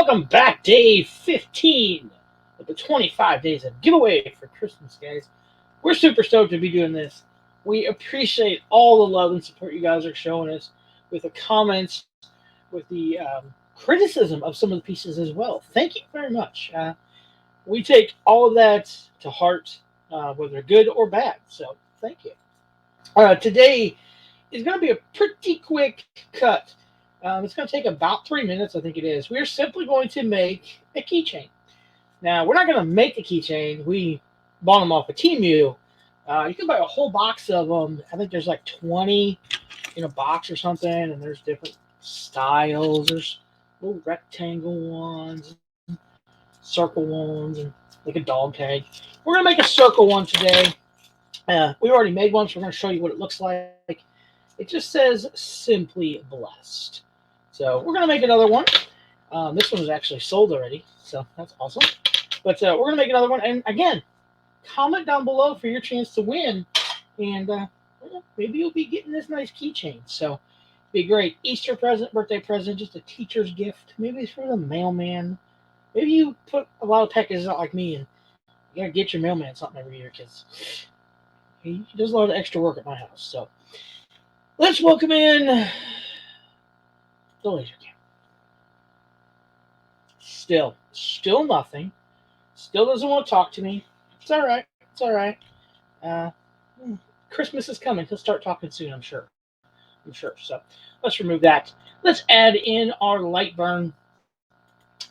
Welcome back, day 15 of the 25 days of giveaway for Christmas, guys. We're super stoked to be doing this. We appreciate all the love and support you guys are showing us with the comments, with the criticism of some of the pieces as well. Thank you very much. We take all of that to heart, whether good or bad. So thank you. Today is going to be a pretty quick cut. It's going to take about 3 minutes, I think it is. We're simply going to make a keychain. Now, we're not going to make a keychain. We bought them off of Temu. You can buy a whole box of them. I think there's like 20 in a box or something, and there's different styles. There's little rectangle ones, circle ones, and like a dog tag. We're going to make a circle one today. We already made one, so we're going to show you what it looks like. It just says Simply Blessed. So we're going to make another one. This one is actually sold already, so that's awesome. But we're going to make another one. And again, comment down below for your chance to win. And maybe you'll be getting this nice keychain. So be a great Easter present, birthday present, just a teacher's gift. Maybe it's for the mailman. Maybe you put a lot of packages out like me, and you got to get your mailman something every year because he does a lot of extra work at my house. So let's welcome in the laser cam. Still nothing. Still doesn't want to talk to me. It's all right. It's all right. Christmas is coming. He'll start talking soon, I'm sure. So let's remove that. Let's add in our light burn.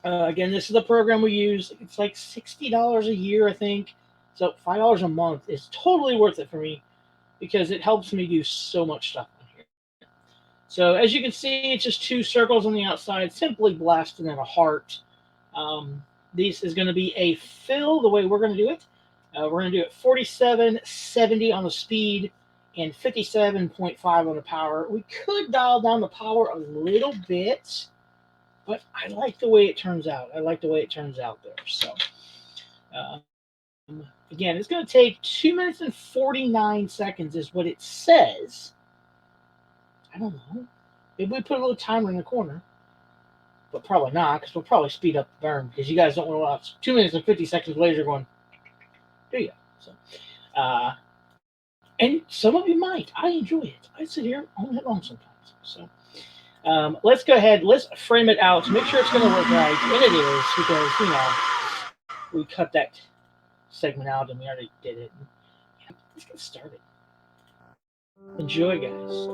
Again, this is the program we use. It's like $60 a year, I think. So $5 a month is totally worth it for me because it helps me do so much stuff on here. So as you can see, it's just 2 circles on the outside, Simply Blessed, and then a heart. This is going to be a fill the way we're going to do it. We're going to do it 4770 on the speed and 57.5 on the power. We could dial down the power a little bit, but I like the way it turns out. There. So again, it's going to take 2 minutes and 49 seconds is what it says. I don't know. Maybe we put a little timer in the corner. But probably not, because we'll probably speed up the burn, because you guys don't want to watch 2 minutes and 50 seconds laser going, do you? So, and some of you might. I enjoy it. I sit here all night long sometimes. So let's go ahead. Let's frame it out to make sure it's going to look right. And it is, because, we cut that segment out and we already did it. Yeah, let's get started. Enjoy, guys.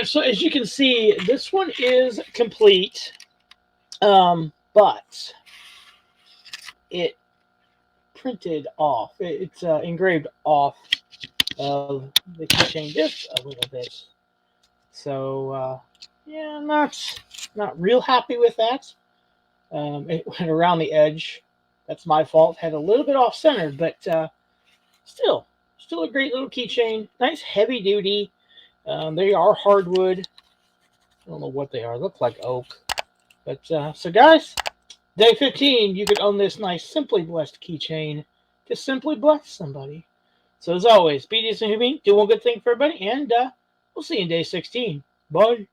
So as you can see, this one is complete, but it printed off. It's engraved off of the keychain just a little bit. So yeah, not real happy with that. It went around the edge. That's my fault. Had a little bit off center, but still a great little keychain. Nice heavy duty. They are hardwood. I don't know what they are. Look like oak. But so guys, day 15, you could own this nice Simply Blessed keychain to simply bless somebody. So as always, be decent, human, do one good thing for everybody, and we'll see you in day 16. Bye.